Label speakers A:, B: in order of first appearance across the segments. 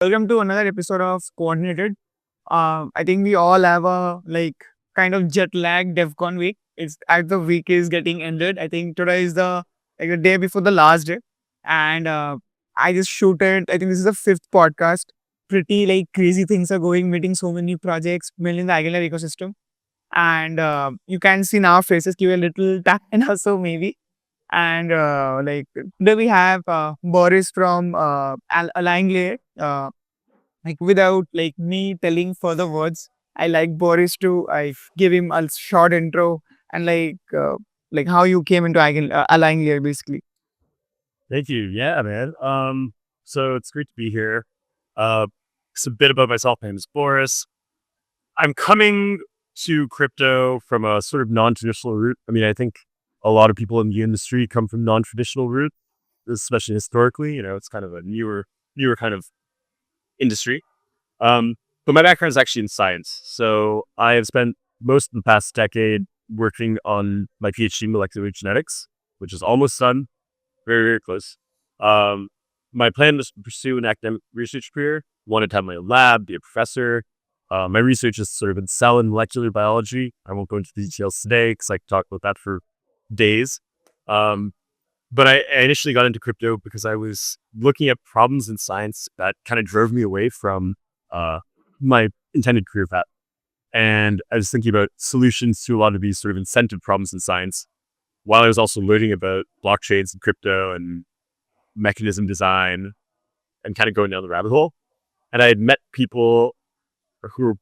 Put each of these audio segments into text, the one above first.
A: Welcome to another episode of Coordinated. I think we all have a kind of jet lag DevCon week. It's as the week is getting ended. I think today is the day before the last day, and I just shooted. I think this is the fifth podcast. Pretty crazy things are going. Meeting so many projects, building the Angular ecosystem, and you can see now faces give a little tap and also maybe. And today we have Boris from Align Layer. Without me telling further words, I like Boris to I give him a short intro and how you came into Align Layer basically.
B: Thank you. Yeah, man. So it's great to be here. Just a bit about myself. My name is Boris. I'm coming to crypto from a sort of non-traditional route. I mean, I think a lot of people in the industry come from non-traditional route, especially historically. It's kind of a newer kind of industry. But my background is actually in science. So I have spent most of the past decade working on my PhD in molecular genetics, which is almost done. Very, very close. My plan was to pursue an academic research career. Wanted to have my own lab, be a professor. My research is sort of in cell and molecular biology. I won't go into the details today because I could talk about that for days. But I initially got into crypto because I was looking at problems in science that kind of drove me away from my intended career path. And I was thinking about solutions to a lot of these sort of incentive problems in science, while I was also learning about blockchains and crypto and mechanism design and kind of going down the rabbit hole. And I had met people who were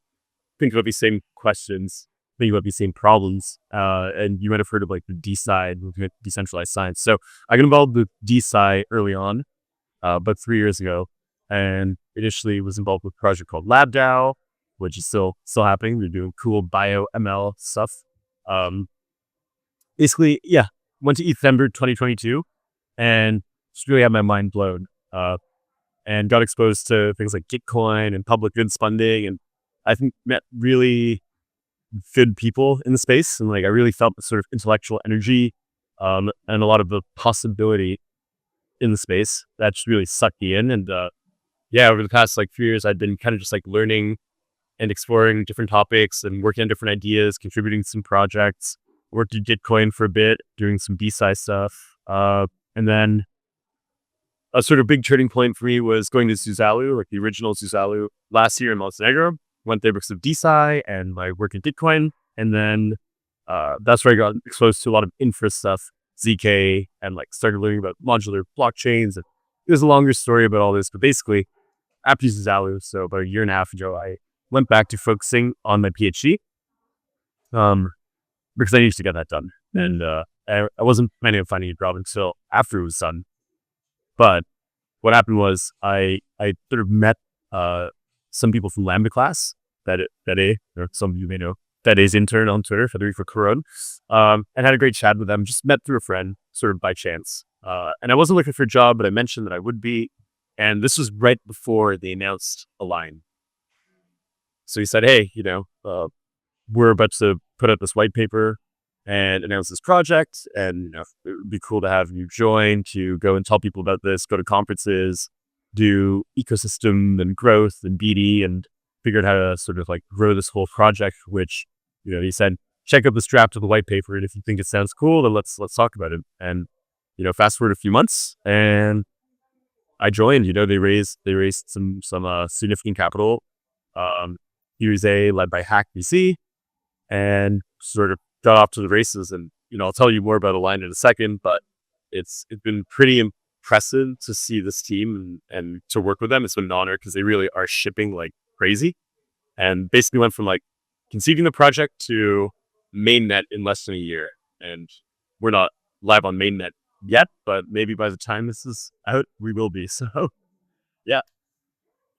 B: thinking about these same questions, thinking about these same problems. And you might have heard of the DeSci, decentralized science. So I got involved with DeSci early on, about 3 years ago, and initially was involved with a project called LabDAO, which is still happening. We're doing cool bio ML stuff. Basically, yeah, went to December 2022 and just really had my mind blown, and got exposed to things like Gitcoin and public goods funding. And I think met really good people in the space. And I really felt the sort of intellectual energy, and a lot of the possibility in the space that just really sucked me in. And over the past 3 years, I'd been kind of just learning and exploring different topics and working on different ideas, contributing to some projects. Worked at Gitcoin for a bit, doing some DeSci stuff. And then a sort of big turning point for me was going to Zuzalu, the original Zuzalu, last year in Montenegro. Went there because of DeSci and my work at Gitcoin. And then that's where I got exposed to a lot of infra stuff, ZK, and started learning about modular blockchains. And it was a longer story about all this, but basically, after Zuzalu, so about a year and a half ago, I went back to focusing on my PhD. Because I needed to get that done. And I wasn't planning on finding a job until after it was done. But what happened was I sort of met some people from Lambda class, Fede, or some of you may know, Fede's intern on Twitter, Federico Caron, and had a great chat with them. Just met through a friend, sort of by chance. And I wasn't looking for a job, but I mentioned that I would be. And this was right before they announced Align. So he said, hey, we're about to put out this white paper and announce this project. And, it would be cool to have you join to go and tell people about this, go to conferences, do ecosystem and growth and BD, and figure out how to sort of grow this whole project, which, he said, check out this draft of the white paper. And if you think it sounds cool, then let's talk about it. And, fast forward a few months and I joined. They raised some significant capital, Series A led by Hack VC, and sort of got off to the races. And, I'll tell you more about Align in a second, but it's been pretty impressive to see this team and to work with them. It's been an honor because they really are shipping like crazy, and basically went from conceiving the project to mainnet in less than a year. And we're not live on mainnet yet, but maybe by the time this is out, we will be. So yeah.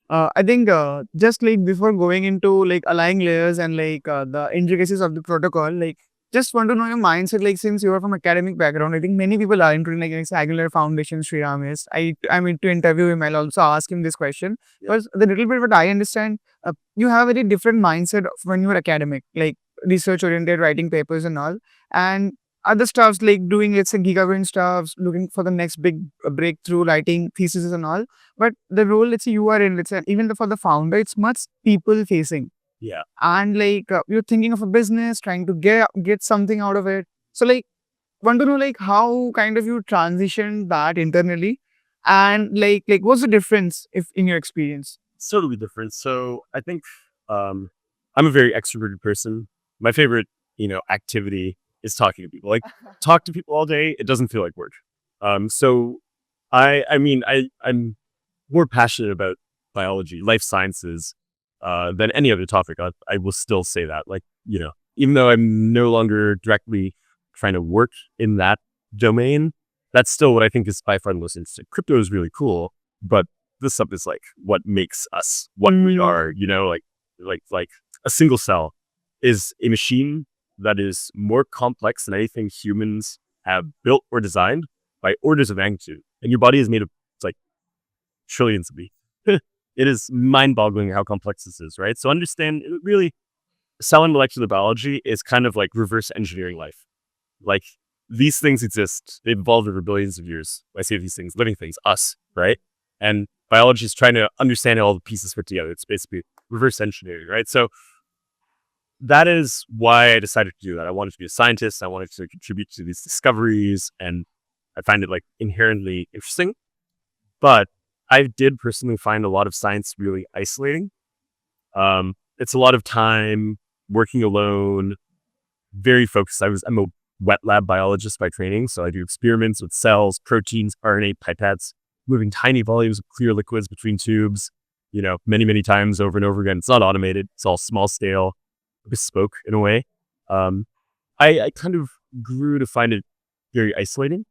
A: I think just before going into aligning layers and the intricacies of the protocol, just want to know your mindset. Since you are from academic background, I think many people are including Angular Foundation. Sriram is. I mean to interview him. I'll also ask him this question because the little bit what I understand, you have a very different mindset when you are academic, research oriented, writing papers and all. And other stuffs like doing let's say gigabyte stuffs, looking for the next big breakthrough, writing theses and all. But the role let's say you are in, let's say even for the founder, it's much people facing,
B: Yeah.
A: and like you're thinking of a business, trying to get something out of it. So like want to know like how kind of you transition that internally, and like what's the difference if in your experience?
B: It's totally different. So I think I'm a very extroverted person. My favorite, activity is talking to people. Like talk to people all day. It doesn't feel like work. So I'm more passionate about biology, life sciences, than any other topic. I will still say that. Like, even though I'm no longer directly trying to work in that domain, that's still what I think is by far the most interesting. Crypto is really cool, but this stuff is like what makes us what we
A: Mm,
B: are, like a single cell is a machine that is more complex than anything humans have built or designed by orders of magnitude. And your body is made of like trillions of beats. It is mind boggling how complex this is, right? So understand really cell and molecular biology is kind of like reverse engineering life. Like these things exist. They've evolved over billions of years. I say these things, living things, us, right? And biology is trying to understand how all the pieces fit together. It's basically reverse engineering, right? So that is why I decided to do that. I wanted to be a scientist. I wanted to contribute to these discoveries, and I find it like inherently interesting. But I did personally find a lot of science really isolating. It's a lot of time working alone, very focused. I'm a wet lab biologist by training, so I do experiments with cells, proteins, RNA pipettes, moving tiny volumes of clear liquids between tubes, many, many times over and over again. It's not automated. It's all small scale, bespoke in a way. Um, I kind of grew to find it very isolating,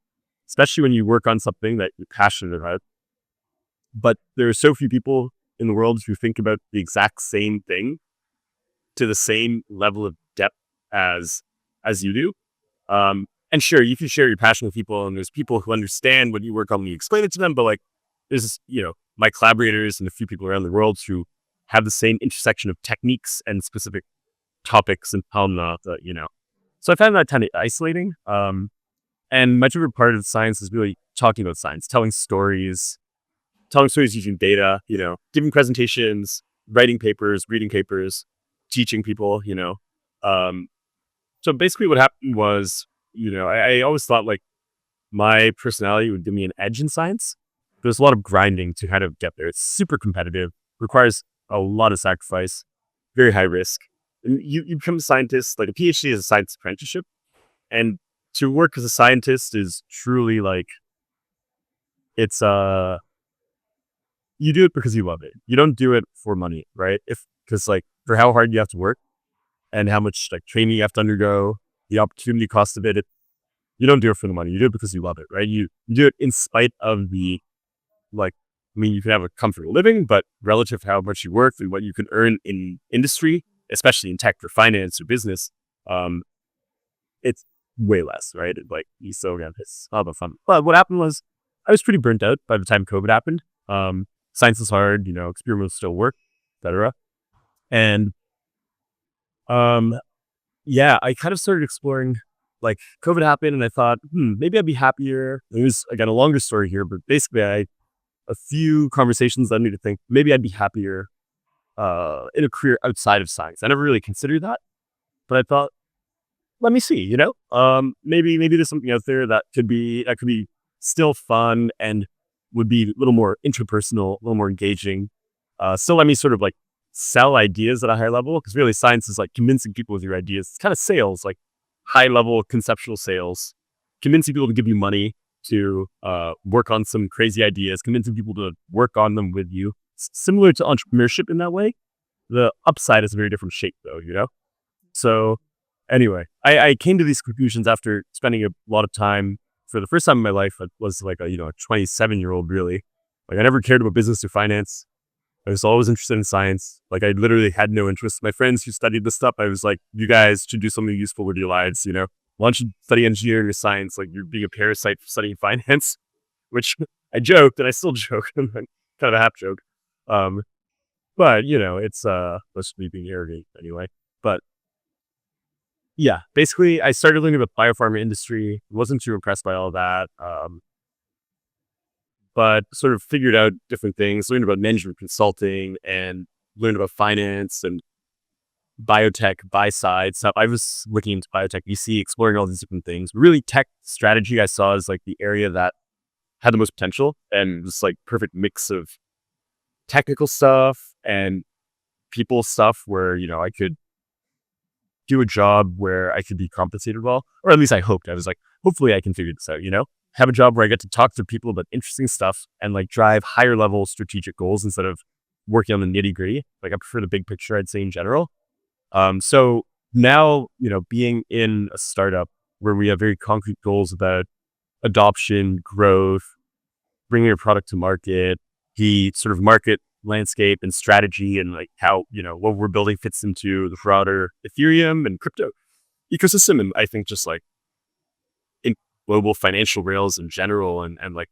B: especially when you work on something that you're passionate about. But there are so few people in the world who think about the exact same thing to the same level of depth as you do. And sure, you can share your passion with people, and there's people who understand what you work on when you explain it to them. But like, there's my collaborators and a few people around the world who have the same intersection of techniques and specific topics and So I found that kind of isolating. And my favorite part of science is really talking about science, telling stories using data, giving presentations, writing papers, reading papers, teaching people, Um, so basically what happened was, I always thought like my personality would give me an edge in science. There's a lot of grinding to kind of get there. It's super competitive, requires a lot of sacrifice, very high risk. And you become a scientist, like a PhD is a science apprenticeship. And to work as a scientist is truly like, it's, you do it because you love it. You don't do it for money, right? Because like for how hard you have to work and how much like training you have to undergo, the opportunity cost of it, you don't do it for the money. You do it because you love it, right? You do it in spite of the like. I mean, you can have a comfortable living, but relative to how much you work and what you can earn in industry, especially in tech or finance or business, um, it's way less, right? Like you still get it's all about fun. But what happened was I was pretty burnt out by the time COVID happened. Science is hard, experiments still work, etc. And um, yeah, I kind of started exploring. Like COVID happened, and I thought, maybe I'd be happier. It was again a longer story here, but basically, a few conversations led me to think maybe I'd be happier in a career outside of science. I never really considered that, but I thought, let me see, maybe there's something out there that could be still fun and would be a little more interpersonal, a little more engaging. Still let me sort of like sell ideas at a high level, because really science is like convincing people with your ideas. It's kind of sales, like high level conceptual sales, convincing people to give you money to work on some crazy ideas, convincing people to work on them with you. Similar to entrepreneurship in that way. The upside is a very different shape though. So anyway, I came to these conclusions after spending a lot of time. For the first time in my life, I was like a 27-year-old really. Like I never cared about business or finance. I was always interested in science. Like I literally had no interest. My friends who studied this stuff, I was like, you guys should do something useful with your lives, Why don't you study engineering or science? Like you're being a parasite for studying finance, which I joked and I still joke. Kind of a half joke. Um, but it's that's me being arrogant anyway. But yeah, basically, I started learning about biopharma industry. Wasn't too impressed by all that, but sort of figured out different things. Learned about management consulting and learned about finance and biotech buy side stuff. I was looking into biotech VC, exploring all these different things. Really, tech strategy I saw as like the area that had the most potential and was like perfect mix of technical stuff and people stuff where I could do a job where I could be compensated well, or at least I hoped. I was like, hopefully I can figure this out, have a job where I get to talk to people about interesting stuff and like drive higher level strategic goals instead of working on the nitty gritty. Like I prefer the big picture, I'd say in general. So now, being in a startup where we have very concrete goals about adoption, growth, bringing your product to market, the sort of market landscape and strategy and like how, what we're building fits into the broader Ethereum and crypto ecosystem. And I think just like in global financial rails in general and like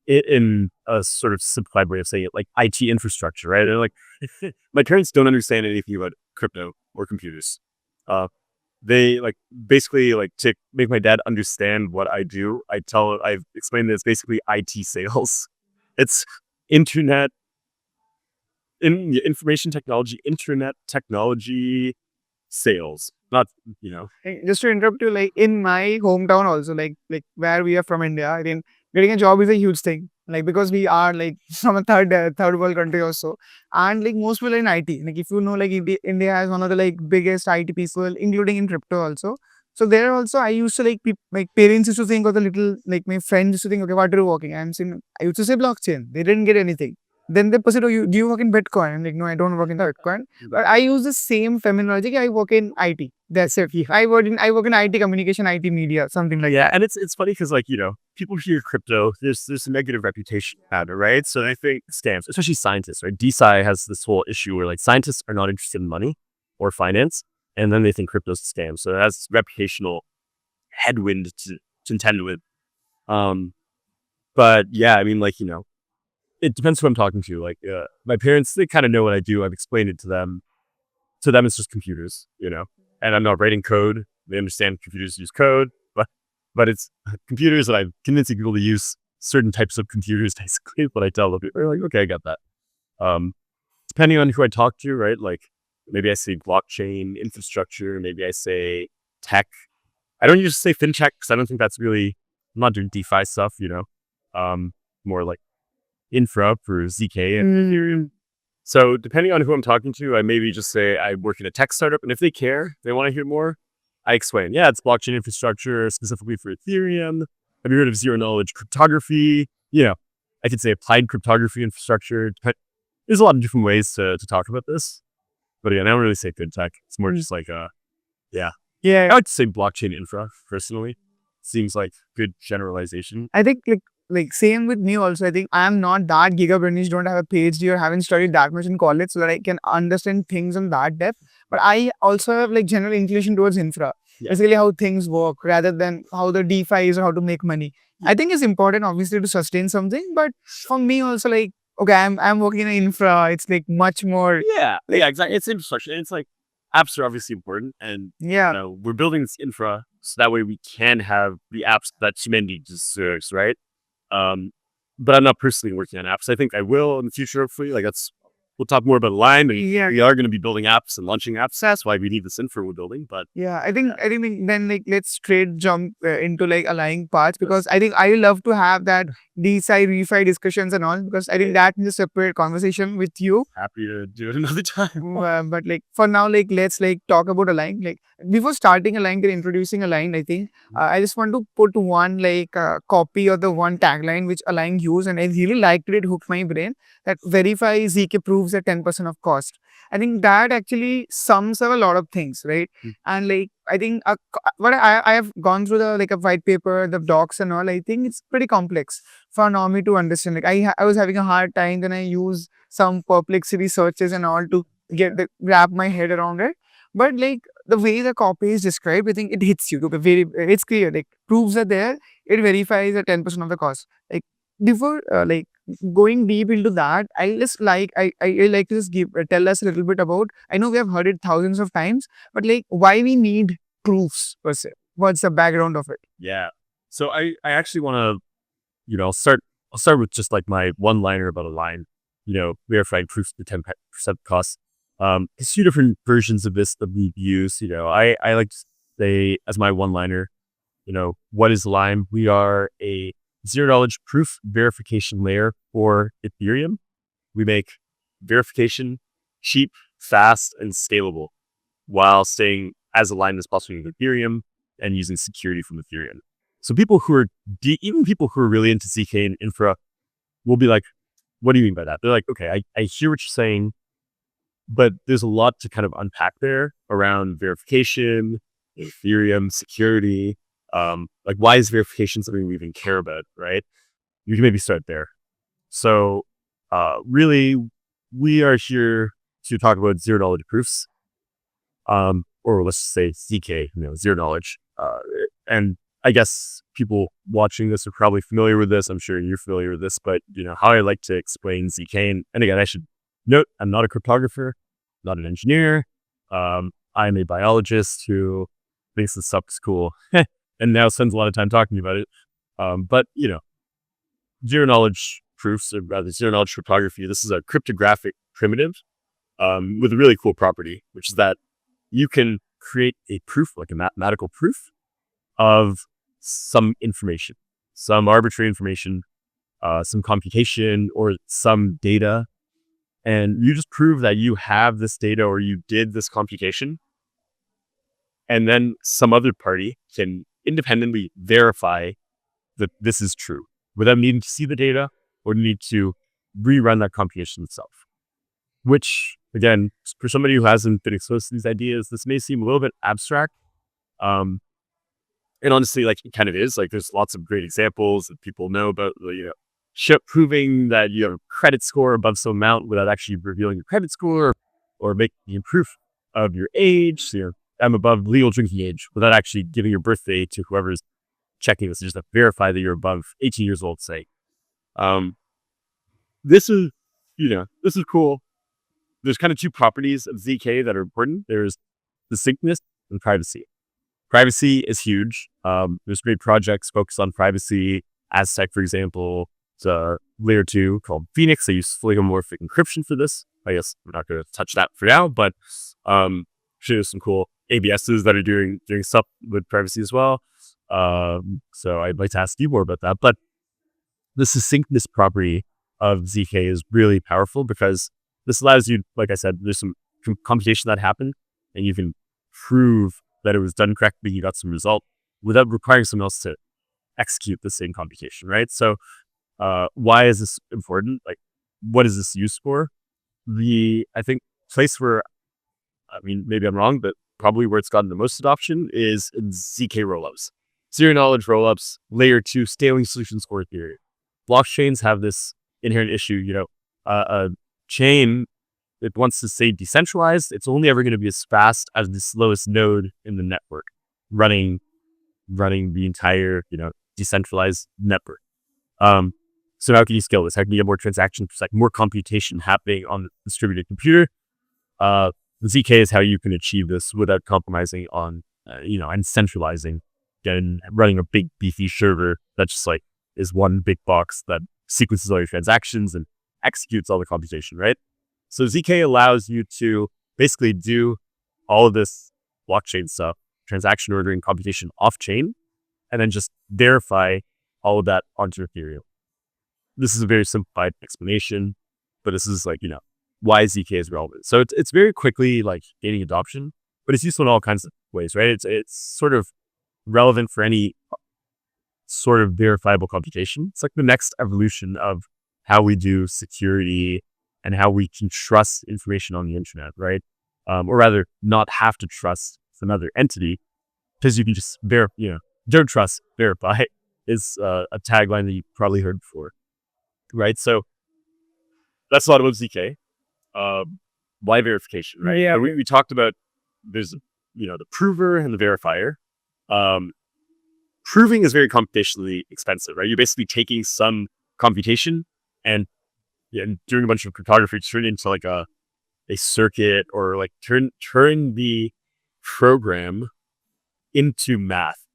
B: it in a sort of simplified way of saying it, like IT infrastructure, right? And like my parents don't understand anything about crypto or computers. Uh, they like basically like to make my dad understand what I do. I've explained that it's basically IT sales. It's internet information technology, internet technology sales. Not
A: Just to interrupt you, like in my hometown also, like where we are from India, I think getting a job is a huge thing. Like because we are like from a third world country also, and like most people are in IT. Like if you know, like India has one of the like biggest IT people, including in crypto also. So there also, I used to like my parents used to think of the little like my friends used to think, okay, what are you working? I used to say blockchain. They didn't get anything. Then they said, oh, do you work in Bitcoin? I'm like, no, I don't work in the Bitcoin. But I use the same terminology. I work in IT. That's it. I work in IT communication, IT media, something like
B: yeah,
A: that.
B: and it's funny because like people hear crypto, there's a negative reputation about it, right? So I think scams, especially scientists, right? DeSci has this whole issue where like scientists are not interested in money or finance, and then they think crypto's a scam. So it has reputational headwind to contend with. Um, but yeah, I mean, like it depends who I'm talking to. Like my parents, they kind of know what I do. I've explained it to them. To them, it's just computers, and I'm not writing code. They understand computers use code, but it's computers that I'm convincing people to use certain types of computers. Basically, what I tell them, they're like, okay, I got that. Um, Depending on who I talk to, right? Like maybe I say blockchain infrastructure, maybe I say tech. I don't usually say fintech because I don't think that's really. I'm not doing DeFi stuff, more like infra for ZK and Ethereum. So depending on who I'm talking to, I maybe just say I work in a tech startup, and if they care, they want to hear more, I explain. Yeah, it's blockchain infrastructure specifically for Ethereum. Have you heard of zero knowledge cryptography? I could say applied cryptography infrastructure. There's a lot of different ways to talk about this, but again, I don't really say fintech. It's more just like yeah.
A: Yeah.
B: I would say blockchain infra personally. Seems like good generalization.
A: I think like same with me also. I think I'm not that giga don't have a PhD or haven't studied that much in college so that I can understand things in that depth. But I also have like general inclination towards infra.
B: Yeah.
A: Basically how things work rather than how the DeFi is or how to make money. I think it's important obviously to sustain something, but for me also like okay, I'm working in infra. It's like much more.
B: Yeah, exactly. It's infrastructure. And it's like apps are obviously important, and
A: Yeah.
B: we're building this infra so that way we can have the apps that humanity deserves, right? But I'm not personally working on apps. I think I will in the future, hopefully. Like we'll talk more about Line, and
A: Yeah.
B: we are going to be building apps and launching apps. That's why we need this infra we're building. But
A: Yeah, I think then like let's straight jump into like aligning parts because I think I love to have that DeFi refi discussions and all because I think that is a separate conversation with you.
B: happy to do it another time.
A: But like for now, like let's like talk about Align. Like before starting Align and introducing Align, I think I just want to put one like copy of the one tagline which Align used, and I really liked it. It hooked my brain. That verify ZK proves at 10% of cost. I think that actually sums up a lot of things, right? And like I think what I have gone through the like a white paper, the docs and all. I think it's pretty complex for Naomi to understand. Like I was having a hard time. Then I use some perplexity searches and all to wrap my head around it. But like the way the copy is described, I think it hits you. It's clear. Like proofs are there. It verifies at 10% of the cost. Like before like going deep into that, I like to just give tell us a little bit about. I know we have heard it thousands of times, but like why we need proofs per se. What's the background of it?
B: Yeah. So I actually want to, I'll start with just like my one liner about a line, verifying proofs to 10% cost. There's two different versions of this that we've used. I like to say as my one liner, what is Lime? We are a zero knowledge proof verification layer for Ethereum. We make verification cheap, fast, and scalable while staying as aligned as possible with Ethereum and using security from Ethereum. So people who are even people who are really into ZK and infra will be like, what do you mean by that? They're like, okay, I hear what you're saying, but there's a lot to kind of unpack there around verification, Ethereum, security. Like why is verification something we even care about, right? You can maybe start there. So really, we are here to talk about zero knowledge proofs, or let's just say ZK, zero knowledge. And I guess people watching this are probably familiar with this. I'm sure you're familiar with this, but how I like to explain ZK. And again, I should note, I'm not a cryptographer, not an engineer. I'm a biologist who thinks this stuff is cool and now spends a lot of time talking about it. But zero knowledge proofs, or rather zero knowledge cryptography, this is a cryptographic primitive with a really cool property, which is that you can create a proof, like a mathematical proof of some information, some arbitrary information, some computation or some data. And you just prove that you have this data or you did this computation. And then some other party can independently verify that this is true without needing to see the data or need to rerun that computation itself. Which, again, for somebody who hasn't been exposed to these ideas, this may seem a little bit abstract. And honestly, like it kind of is. Like there's lots of great examples that people know about, proving that you have a credit score above some amount without actually revealing your credit score, or making proof of your age. So I'm above legal drinking age without actually giving your birthday to whoever's checking this, just to verify that you're above 18 years old, say. This is cool. There's kind of two properties of ZK that are important. There's distinctness and privacy. Privacy is huge. There's great projects focused on privacy. Aztec, for example, it's a layer 2 called Phoenix. They use fully homomorphic encryption for this. I guess we're not going to touch that for now, but there's some cool ABSs that are doing stuff with privacy as well. So I'd like to ask you more about that. But the succinctness property of ZK is really powerful because this allows you, like I said, there's some computation that happened and you can prove that it was done correctly, you got some result without requiring someone else to execute the same computation, right? So why is this important? Like, what is this used for? I think place where, maybe I'm wrong, but probably where it's gotten the most adoption is in ZK rollups. Zero knowledge rollups, layer 2 scaling solutions for Ethereum. Blockchains have this inherent issue, a chain, it wants to stay decentralized. It's only ever going to be as fast as the slowest node in the network running the entire, decentralized network. So how can you scale this? How can you get more transactions, like more computation happening on the distributed computer? The ZK is how you can achieve this without compromising on, and centralizing and running a big beefy server that just like is one big box that sequences all your transactions and executes all the computation, right? So ZK allows you to basically do all of this blockchain stuff, transaction ordering, computation off chain, and then just verify all of that onto Ethereum. This is a very simplified explanation, but this is like, why ZK is relevant. So it's very quickly like gaining adoption, but it's useful in all kinds of ways, right? It's sort of relevant for any sort of verifiable computation. It's like the next evolution of how we do security and how we can trust information on the internet, right? Or rather, not have to trust another entity because you can just don't trust, verify is a tagline that you probably heard before, right? So that's a lot about ZK. Why verification, right?
A: Yeah.
B: So we talked about there's, the prover and the verifier. Proving is very computationally expensive, right? You're basically taking some computation and doing a bunch of cryptography to turn it into like a circuit, or like turn the program into math,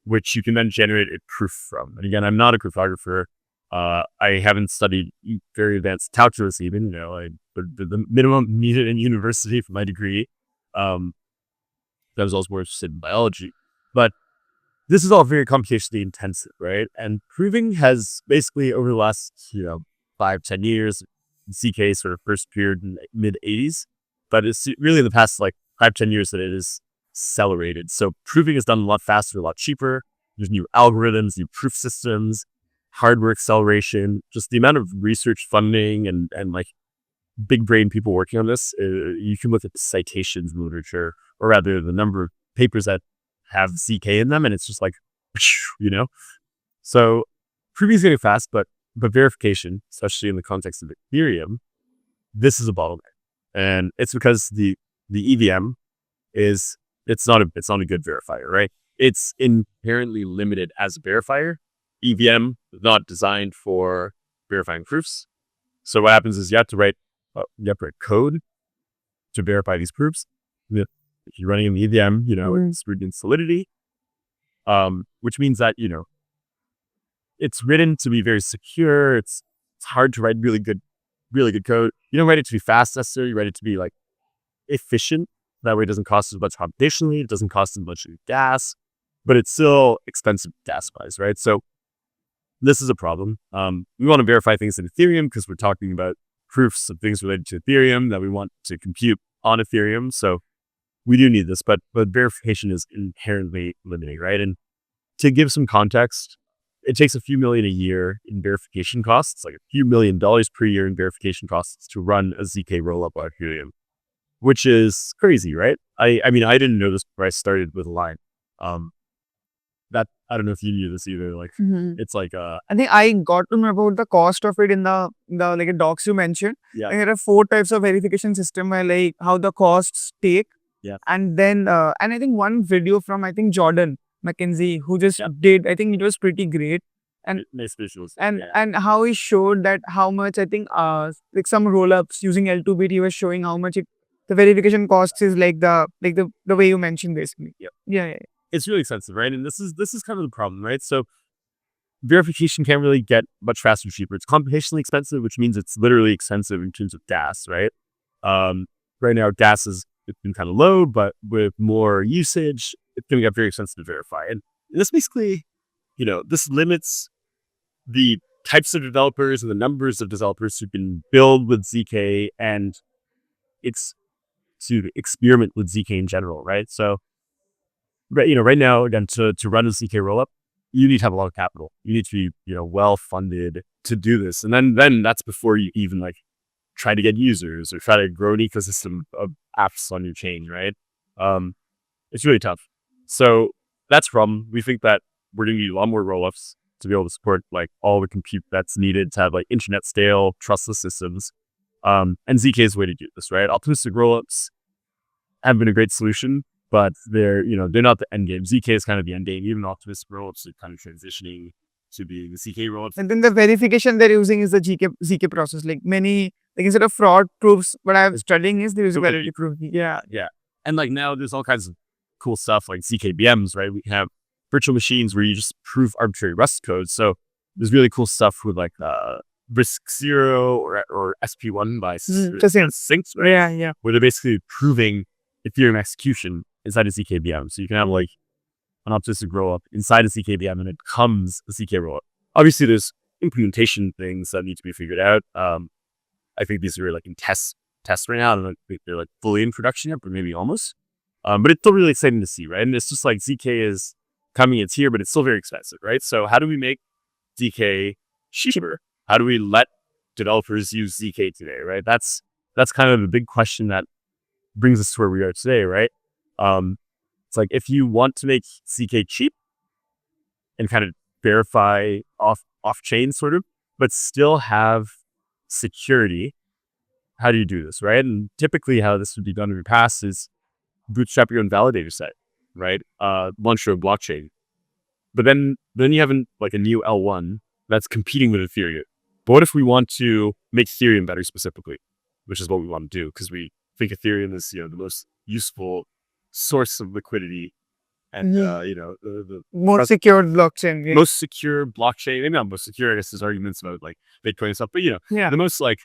B: which you can then generate a proof from. And again, I'm not a cryptographer. I haven't studied very advanced calculus even, the minimum needed in university for my degree. I was also more interested in biology. But this is all very computationally intensive, right? And proving has basically over the last, 5-10 years, ZK sort of first appeared in the mid 80s, but it's really in the past like 5-10 years that it is accelerated. So proving is done a lot faster, a lot cheaper. There's new algorithms, new proof systems, hardware acceleration, just the amount of research funding and like big brain people working on this. You can look at the citations in literature, or rather the number of papers that have ZK in them, and it's just like, So proving is getting fast, but verification, especially in the context of Ethereum, this is a bottleneck, and it's because the EVM it's not a good verifier, right? It's inherently limited as a verifier. EVM is not designed for verifying proofs. So what happens is you have to write code to verify these proofs. If you're running in the EVM, it's written in Solidity, which means that, it's written to be very secure. It's hard to write really good code. You don't write it to be fast necessarily. You write it to be like efficient. That way it doesn't cost as much computationally. It doesn't cost as much gas, but it's still expensive gas wise, right? So this is a problem. We want to verify things in Ethereum because we're talking about proofs of things related to Ethereum that we want to compute on Ethereum. So we do need this, but verification is inherently limiting, right? And to give some context, it takes a few million a year in verification costs, like a few $1 million per year in verification costs to run a ZK rollup on Ethereum, which is crazy, right? I mean, I didn't know this before I started with Align. That I don't know if you knew this either. Like, it's like
A: I think I got to know about the cost of it in the like docs you mentioned.
B: Yeah.
A: There are 4 types of verification system where like how the costs take.
B: Yeah.
A: And then and I think one video from Jordan McKenzie who just did, I think it was pretty great. And
B: nice visuals.
A: And how he showed that how much I think like some roll-ups using L2-bit, he was showing how much the verification costs is like the way you mentioned basically. Yeah.
B: It's really expensive, right? And this is kind of the problem, right? So verification can't really get much faster or cheaper. It's computationally expensive, which means it's literally expensive in terms of gas, right? Right now gas it's been kind of low, but with more usage, it's going to get very expensive to verify. And this basically, this limits the types of developers and the numbers of developers who can build with ZK, and it's to experiment with ZK in general, right? So, right now, again, to run a ZK rollup, you need to have a lot of capital. You need to be, well funded to do this, and then that's before you even like try to get users or try to grow an ecosystem of apps on your chain, right? It's really tough. So that's a problem. We think that we're going to need a lot more rollups to be able to support like all the compute that's needed to have like internet scale, trustless systems. And ZK is the way to do this, right? Optimistic rollups have been a great solution, but they're not the end game. ZK is kind of the end game. Even optimistic rollups are kind of transitioning to being the ZK rollups.
A: And then the verification they're using is the ZK process. Like instead of fraud proofs, what I'm studying is there is a validity proof. Yeah.
B: And like now there's all kinds of cool stuff like ZKBMs, right? We have virtual machines where you just prove arbitrary Rust code. So there's really cool stuff with like RISC-0 or SP1 by Syncs, right?
A: Yeah.
B: Where they're basically proving Ethereum execution inside a ZKBM. So you can have like an optimistic rollup inside a ZKBM and it becomes a ZK rollup. Obviously, there's implementation things that need to be figured out. I think these are like in test right now. I don't think they're like fully in production yet, but maybe almost. But it's still really exciting to see, right? And it's just like ZK is coming, it's here, but it's still very expensive, right? So how do we make ZK cheaper? How do we let developers use ZK today, right? That's kind of the big question that brings us to where we are today, right? It's like if you want to make ZK cheap and kind of verify off chain sort of, but still have security, how do you do this, right? And typically how this would be done in the past is bootstrap your own validator set, right? Launch your own blockchain. But then you have like a new L1 that's competing with Ethereum. But what if we want to make Ethereum better specifically, which is what we want to do because we think Ethereum is the most useful source of liquidity and
A: Yeah.
B: the
A: More secure blockchain. Yeah.
B: most secure blockchain. Maybe not most secure. I guess there's arguments about like Bitcoin and stuff, but
A: Yeah.
B: the most like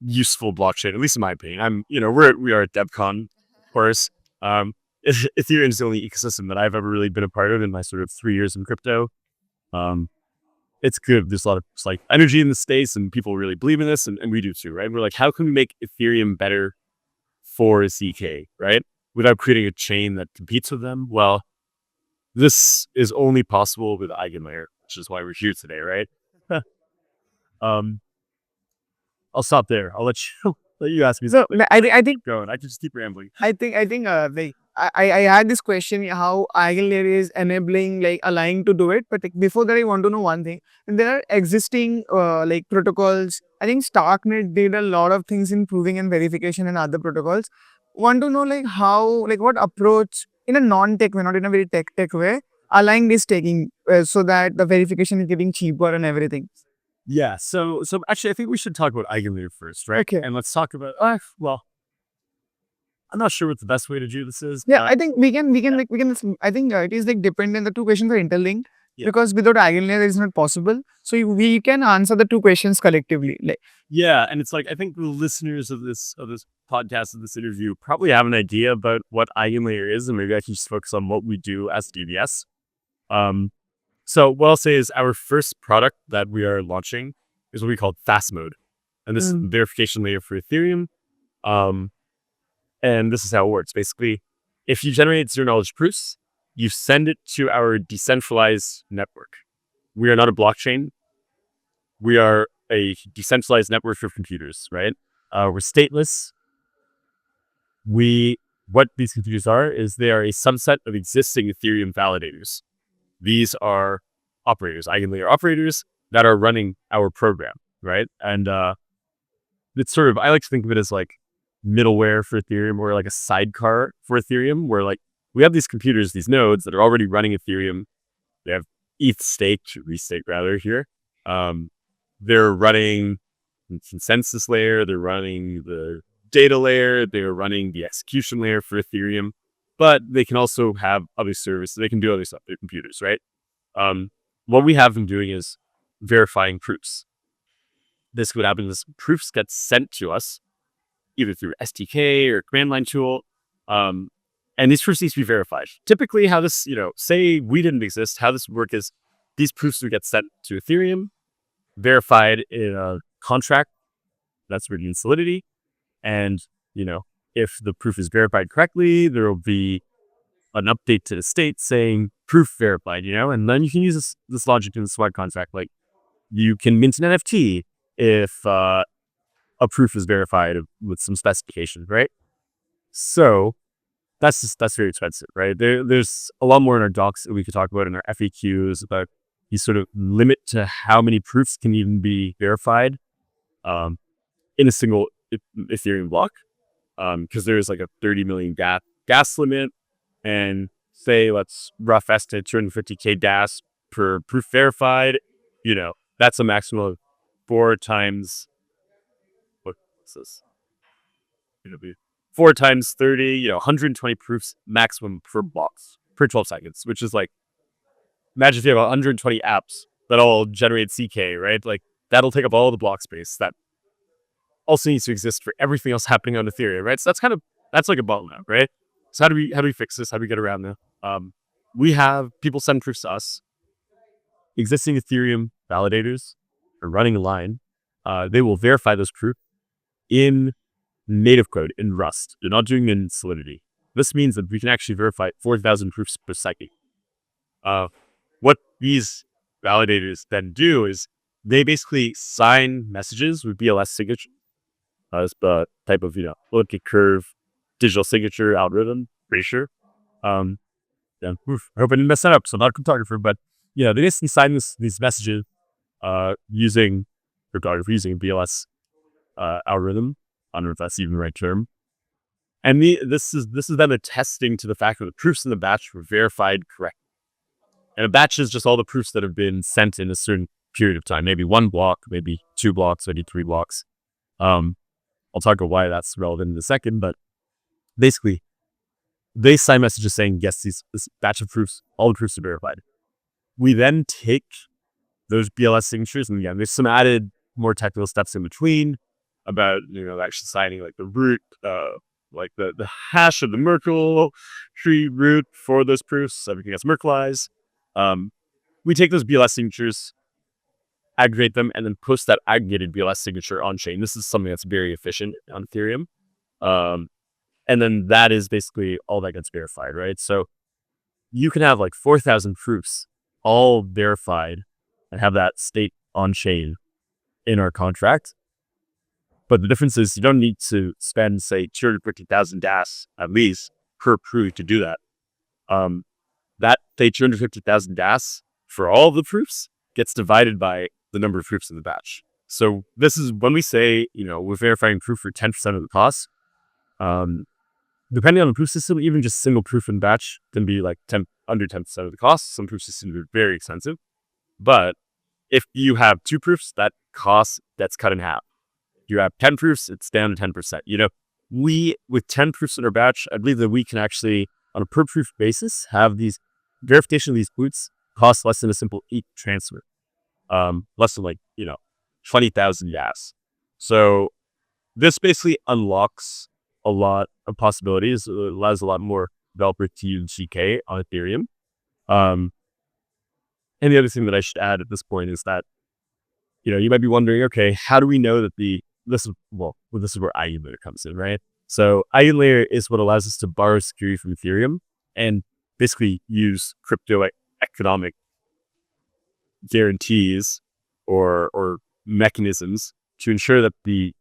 B: useful blockchain, at least in my opinion. We are at DevCon, of course. Ethereum is the only ecosystem that I've ever really been a part of in my sort of 3 years in crypto. It's good. There's a lot of like energy in the space and people really believe in this and we do too, right? We're like, how can we make Ethereum better for ZK, right? Without creating a chain that competes with them? Well, this is only possible with Eigenlayer, which is why we're here today, right? um, I'll stop there. I'll let you let you ask me.
A: So I think
B: Going. I can just keep rambling.
A: I think like I had this question how Eigenlayer is enabling like allowing to do it, but like, before that I want to know one thing. And there are existing like protocols. I think Starknet did a lot of things in proving and verification and other protocols. Want to know like how like what approach in a non-tech way, not in a very tech way, allowing this taking so that the verification is getting cheaper and everything.
B: Yeah. So actually, I think we should talk about Eigenlayer first, right?
A: Okay.
B: And let's talk about. Well, I'm not sure what the best way to do this is.
A: Yeah, I think we can like we can. I think it is like dependent. The two questions are interlinked
B: Yeah.
A: because without Eigenlayer it is not possible. So we can answer the two questions collectively. Like
B: Yeah, and it's like I think the listeners of this podcast of this interview probably have an idea about what Eigenlayer is, and maybe I can just focus on what we do as DBS. So what I'll say is our first product that we are launching is what we call fast mode, and this is the verification layer for Ethereum. And this is how it works. Basically, if you generate zero knowledge proofs, you send it to our decentralized network. We are not a blockchain. We are a decentralized network of computers, right? We're stateless. What these computers are is they are a subset of existing Ethereum validators. These are operators, Eigenlayer operators that are running our program, right? And it's sort of, I like to think of it as like middleware for Ethereum or like a sidecar for Ethereum where like we have these computers, these nodes that are already running Ethereum. They have ETH staked, restaked rather here. They're running the consensus layer. They're running the data layer. They're running the execution layer for Ethereum, but they can also have other services. They can do other stuff. They're computers, right? What we have them doing is verifying proofs. This would happen is proofs get sent to us either through SDK or command line tool. And these proofs need to be verified. Typically how this, say we didn't exist, how this would work is these proofs would get sent to Ethereum, verified in a contract that's written in Solidity. And, if the proof is verified correctly, there will be an update to the state saying proof verified, and then you can use this logic in the smart contract. Like you can mint an NFT if a proof is verified with some specifications, right? So that's very expensive, right? There's a lot more in our docs that we could talk about in our FAQs about the sort of limit to how many proofs can even be verified in a single Ethereum block, because there's like a 30 million gas limit, and say let's rough estimate 250K gas per proof verified. That's a maximum of 4 times. What's this? 4 times 30, 120 proofs maximum per box per 12 seconds, which is like, imagine if you have 120 apps that all generate CK, right? Like that'll take up all the block space that also needs to exist for everything else happening on Ethereum, right? So that's like a bottleneck, right? So how do we fix this? How do we get around that? We have people send proofs to us. Existing Ethereum validators are running a line. They will verify those proofs in native code in Rust. They're not doing it in Solidity. This means that we can actually verify 4,000 proofs per second. What these validators then do is they basically sign messages with BLS signature. It's the type of, elliptic curve digital signature algorithm, pretty sure. I hope I didn't mess that up. So I'm not a cryptographer, but they basically sign these messages using cryptography, using a BLS algorithm. I don't know if that's even the right term. And this is then attesting to the fact that the proofs in the batch were verified correctly. And a batch is just all the proofs that have been sent in a certain period of time, maybe one block, maybe 2 blocks, maybe 3 blocks. I'll talk about why that's relevant in a second, but basically, they sign messages saying, yes, this batch of proofs, all the proofs are verified. We then take those BLS signatures, and again, there's some added more technical steps in between about, actually signing like the root, like the hash of the Merkle tree root for those proofs, so everything gets Merkleized. We take those BLS signatures, aggregate them, and then post that aggregated BLS signature on chain. This is something that's very efficient on Ethereum. And then that is basically all that gets verified, right? So you can have like 4,000 proofs all verified and have that state on chain in our contract. But the difference is you don't need to spend, say, 250,000 DAS at least per proof to do that. That, say, 250,000 DAS for all of the proofs gets divided by the number of proofs in the batch. So this is when we say, we're verifying proof for 10% of the cost. Depending on the proof system, even just single proof in batch can be like under 10% of the cost. Some proof systems are very expensive. But if you have 2 proofs, that cost that's cut in half. You have 10 proofs, it's down to 10%. We, with 10 proofs in our batch, I believe that we can actually, on a per proof basis, have these verification of these boots cost less than a simple ETH transfer. Less than 20,000 gas. So this basically unlocks a lot of possibilities. It allows a lot more developers to use GK on Ethereum. And the other thing that I should add at this point is that, you might be wondering, okay, how do we know that this is where EigenLayer comes in, right? So EigenLayer is what allows us to borrow security from Ethereum and basically use crypto economic guarantees or mechanisms to ensure that the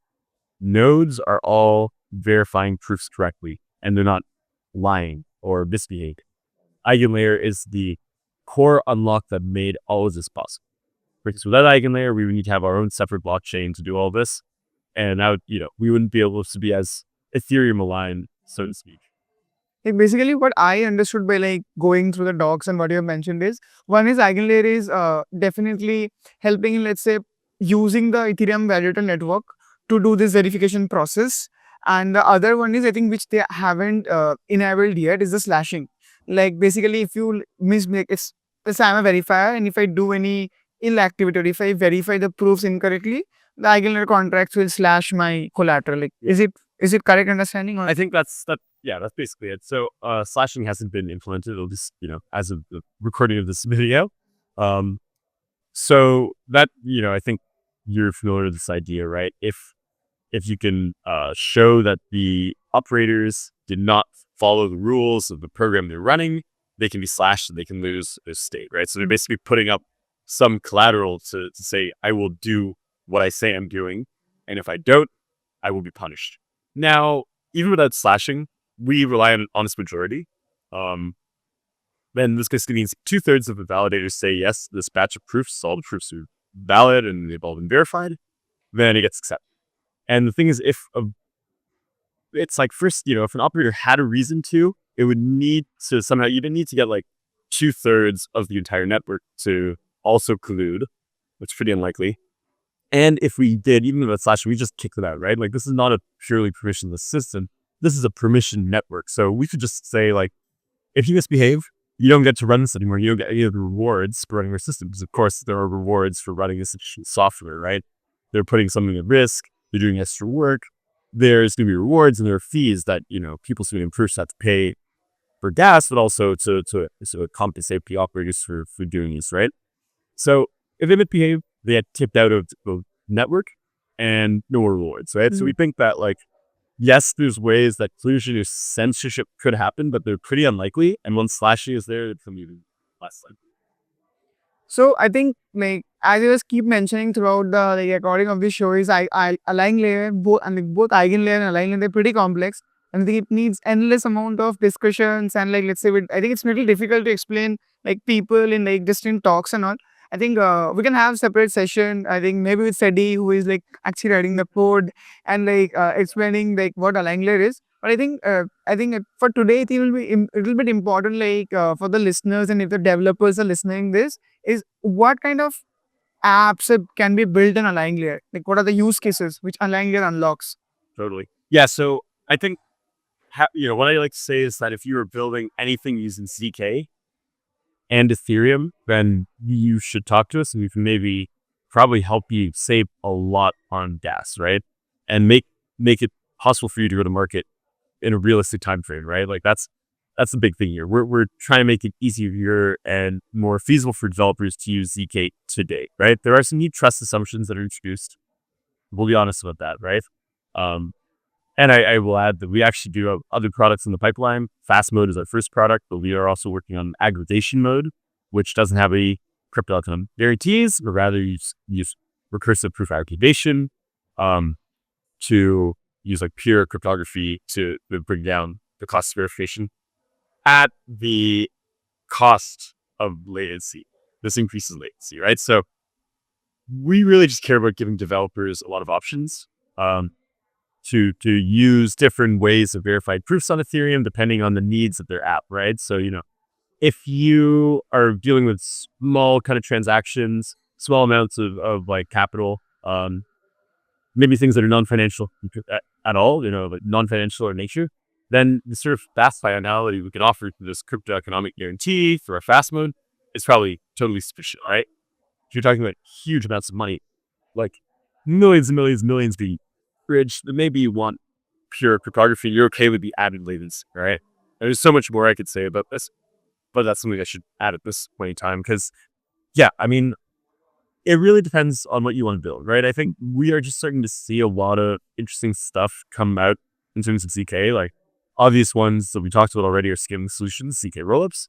B: nodes are all verifying proofs correctly and they're not lying or misbehaving. EigenLayer is the core unlock that made all of this possible. Because without EigenLayer, we would need to have our own separate blockchain to do all this. And now, we wouldn't be able to be as Ethereum aligned, so to speak.
A: Like basically what I understood by like going through the docs and what you have mentioned is, one is EigenLayer is definitely helping in, let's say, using the Ethereum validator network to do this verification process. And the other one is, I think, which they haven't enabled yet, is the slashing. Like basically if you let's say I'm a verifier, and if I do any ill activity, or if I verify the proofs incorrectly, the EigenLayer contracts will slash my collateral. Like, is it correct understanding? Or?
B: I think that's basically it. So slashing hasn't been implemented, at least, as of the recording of this video. So that, I think you're familiar with this idea, right? If you can show that the operators did not follow the rules of the program they're running, they can be slashed and they can lose their state, right? So they're basically putting up some collateral to say, I will do what I say I'm doing, and if I don't, I will be punished. Now, even without slashing, we rely on an honest majority. Then this basically means 2/3 of the validators say, yes, this batch of proofs, all the proofs are valid and they've all been verified, then it gets accepted. And the thing is, it's like first, if an operator had a reason to, it would need to somehow, you didn't need to get like 2/3 of the entire network to also collude, which is pretty unlikely. And if we did, even with slashing, we just kicked it out, right? Like, this is not a purely permissionless system. This is a permission network. So we could just say, like, if you misbehave, you don't get to run this anymore. You don't get any of the rewards for running our system. Because, of course, there are rewards for running this software, right? They're putting something at risk. They're doing extra work. There's going to be rewards and there are fees that, people who improve have to pay for gas, but also to compensate the operators for doing this, right? So if they misbehave, they get tipped out of the network and no more rewards, right? Mm-hmm. So we think that, like, yes, there's ways that collusion or censorship could happen, but they're pretty unlikely. And once slashing is there, it's even less likely.
A: So I think, like, as you just keep mentioning throughout the recording of this show, is EigenLayer, both EigenLayer and EigenLayer, they're pretty complex. And I think it needs endless amount of discussions and, like, let's say, I think it's really difficult to explain, like, people in like distinct talks and all. I think we can have separate session. I think maybe with Sedi, who is like actually writing the code and like explaining like what EigenLayer is. But I think for today it will be a little bit important, like for the listeners and if the developers are listening, this is what kind of apps can be built in Align Layer. Like what are the use cases which Align Layer unlocks?
B: Totally. Yeah. So I think, what I like to say is that if you were building anything using ZK and Ethereum, then you should talk to us and we can maybe probably help you save a lot on gas, right? And make it possible for you to go to market in a realistic time frame, right? Like that's the big thing here. We're trying to make it easier and more feasible for developers to use ZK today, right? There are some new trust assumptions that are introduced. We'll be honest about that, right? Um, and I will add that we actually do have other products in the pipeline. Fast mode is our first product, but we are also working on aggregation mode, which doesn't have any crypto outcome guarantees, but rather use recursive proof aggregation to use like pure cryptography to bring down the cost of verification at the cost of latency. This increases latency, right? So we really just care about giving developers a lot of options. To use different ways of verified proofs on Ethereum, depending on the needs of their app, right? So, if you are dealing with small kind of transactions, small amounts of like capital, maybe things that are non-financial at all, like non-financial in nature, then the sort of fast finality we can offer through this crypto economic guarantee through our fast mode is probably totally sufficient, right? If you're talking about huge amounts of money, like millions and millions and millions being bridged, then maybe you want pure cryptography. You're okay with the added latency, right? There's so much more I could say about this, but that's something I should add at this point in time because, yeah, I mean, it really depends on what you want to build, right? I think we are just starting to see a lot of interesting stuff come out in terms of ZK. Like obvious ones that we talked about already are scaling solutions, ZK rollups,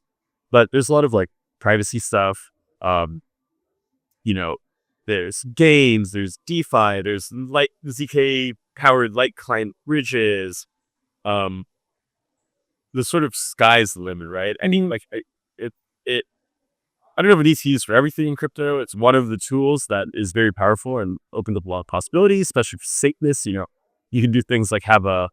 B: but there's a lot of like privacy stuff. You know, there's games, there's DeFi, there's light ZK powered light client bridges. The sort of sky's the limit, right? I mean, like it I don't know if it needs to use for everything in crypto. It's one of the tools that is very powerful and opens up a lot of possibilities, especially for safeness. You can do things like have a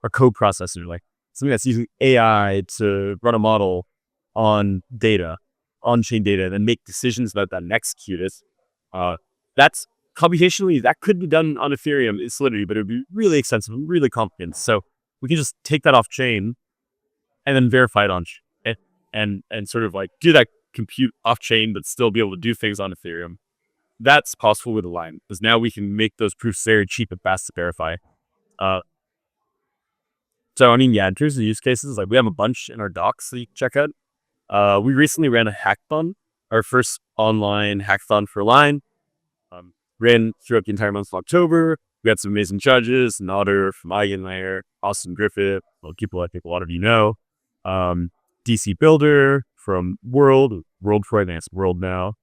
B: co-processor, like something that's using AI to run a model on data, on-chain data, and then make decisions about that and execute it. That's computationally, that could be done on Ethereum, it's Solidity, but it would be really expensive and really complicated. So we can just take that off chain and then verify it on chain and sort of like do that compute off chain, but still be able to do things on Ethereum. That's possible with Align because now we can make those proofs very cheap and fast to verify. So, I mean, yeah, in terms of use cases, like we have a bunch in our docs that you can check out. We recently ran a hackathon, our first online hackathon for Align. Ran throughout the entire month of October. We had some amazing judges, Nodder from Eigenlayer, Austin Griffith, well, people I think a lot of you know. DC Builder from World for Advanced World now.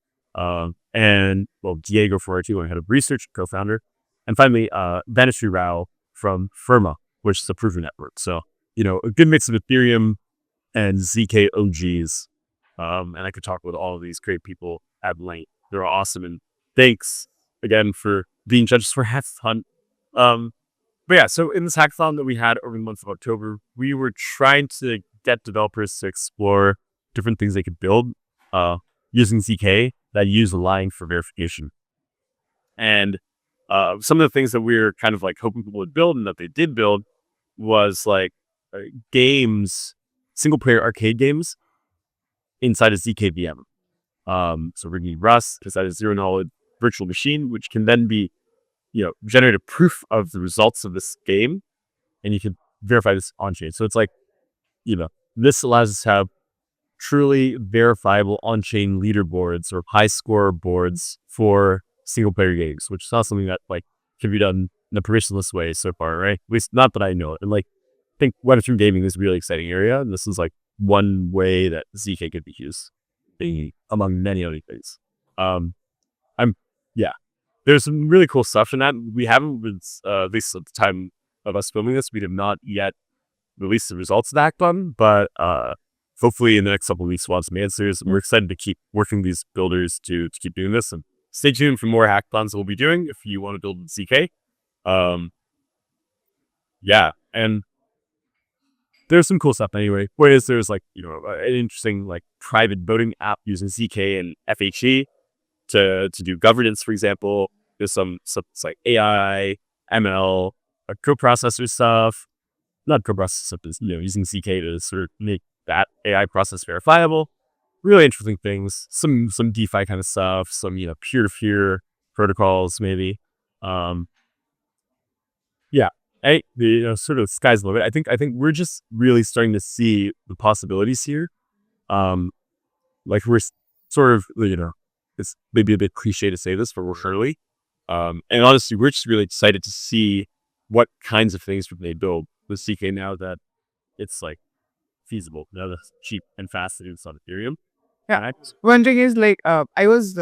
B: And, well, Diego Forti, head of research, co-founder. And finally, Banishri Rao from Firma, which is a proven network. So, a good mix of Ethereum and ZK OGs. And I could talk with all of these great people at length. They're awesome. And thanks again for being judges for hackathon. But yeah, so in this hackathon that we had over the month of October, we were trying to get developers to explore different things they could build using ZK that use Align for verification. And some of the things that we were kind of like hoping people would build and that they did build was like games, single player arcade games inside a ZK VM. So we're getting Rust inside a zero knowledge virtual machine, which can then be, generate a proof of the results of this game, and you can verify this on chain. So it's like, this allows us to have truly verifiable on-chain leaderboards or high score boards for single player games, which is not something that like can be done in a permissionless way so far, right? At least not that I know it. And like, I think Web3 gaming is a really exciting area, and this is like one way that ZK could be used among many other things. There's some really cool stuff in that. We haven't, at least at the time of us filming this, we have not yet released the results of the hackathon, but hopefully in the next couple of weeks we'll have some answers. And we're excited to keep working with these builders to keep doing this. And stay tuned for more hackathons that we'll be doing if you want to build ZK. And there's some cool stuff anyway. Whereas there's like, an interesting like private voting app using ZK and FHE to do governance, for example. There's some stuff that's like AI, ML, co-processor stuff. Not co-processor stuff, is using ZK to sort of make that AI process verifiable. Really interesting things. Some DeFi kind of stuff. Some peer-to-peer protocols maybe. Um, yeah. Sort of sky's the limit. I think we're just really starting to see the possibilities here. Like we're sort of, it's maybe a bit cliche to say this, but we're early. And honestly, we're just really excited to see what kinds of things they build with CK now that it's like feasible, now that it's cheap and fast to do this on Ethereum.
A: Yeah.
B: And
A: One thing is like I was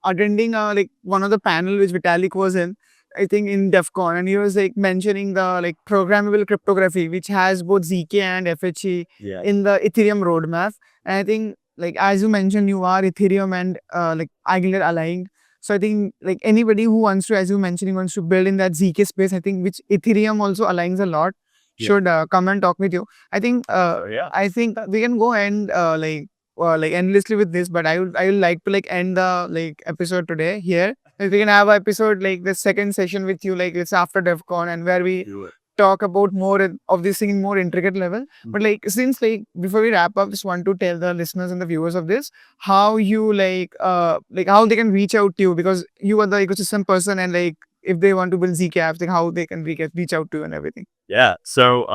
A: attending like one of the panel which Vitalik was in, I think in DEF CON, and he was like mentioning the like programmable cryptography which has both ZK and FHE
B: yeah,
A: in the Ethereum roadmap. And I think like as you mentioned, you are Ethereum and like Eigenlayer aligned. So I think like anybody who wants to, as you mentioned, wants to build in that ZK space, I think which Ethereum also aligns a lot,
B: Yeah.
A: should come and talk with you. I think
B: yeah.
A: I think we can go and like endlessly with this, but I would like to like end the like episode today here. If we can have an episode like the second session with you, like it's after DEF CON, and where we
B: Do it.
A: talk about more of this thing in more intricate level. But like since like before we wrap up, just want to tell the listeners and the viewers of this how you like how they can reach out to you, because you are the ecosystem person, and like if they want to build ZK apps, like how they can reach out to you and everything.
B: Yeah. So,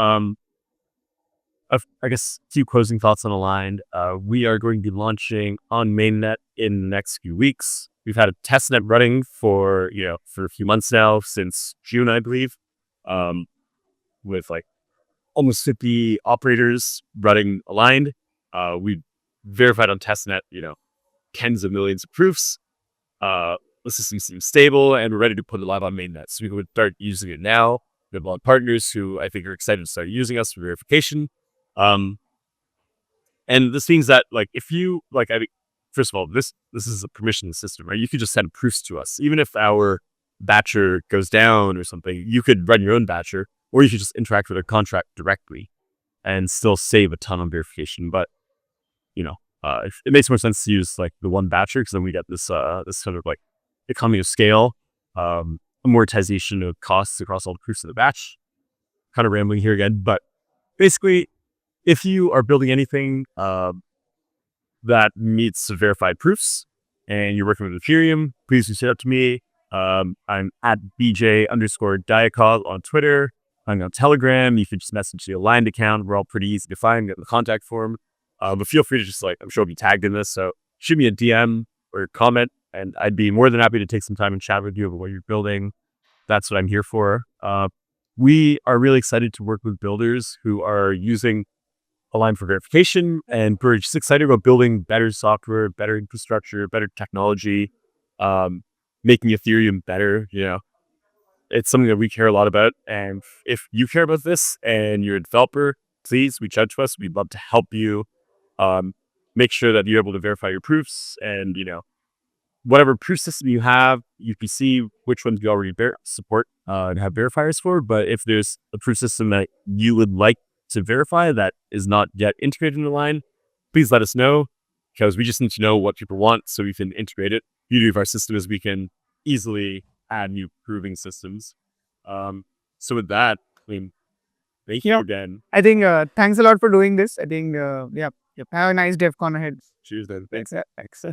B: I guess a few closing thoughts on the line. We are going to be launching on mainnet in the next few weeks. We've had a testnet running for a few months now, since June, I believe, with like almost 50 operators running aligned. We verified on testnet, tens of millions of proofs. The system seems stable, and we're ready to put it live on mainnet. So we would start using it now. We have a lot of partners who I think are excited to start using us for verification. And this means that like if you like, I think first of all, this is a permissionless system, right? You could just send proofs to us, even if our batcher goes down or something. You could run your own batcher, or you could just interact with a contract directly and still save a ton on verification. But it makes more sense to use like the one batcher, because then we get this sort of like economy of scale, amortization of costs across all the proofs of the batch. Kind of rambling here again, but basically, if you are building anything that meets verified proofs and you're working with Ethereum, please reach out to me. I'm at BJ_Diakov on Twitter. I'm on Telegram. You can just message the Aligned account. We're all pretty easy to find. Get in the contact form. But feel free to just I'm sure I'll be tagged in this. So shoot me a DM or a comment, and I'd be more than happy to take some time and chat with you about what you're building. That's what I'm here for. We are really excited to work with builders who are using Align for verification, and we're just excited about building better software, better infrastructure, better technology, making Ethereum better. It's something that we care a lot about. And if you care about this and you're a developer, please reach out to us. We'd love to help you make sure that you're able to verify your proofs, and whatever proof system you have, you can see which ones you already support and have verifiers for. But if there's a proof system that you would like to verify that is not yet integrated in the line, please let us know, because we just need to know what people want so we can integrate it. The beauty of our system is we can easily add new proving systems. So with that, thank you again.
A: I think thanks a lot for doing this. I think have a nice DEF CON ahead.
B: Cheers then.
A: Thanks. Thanks.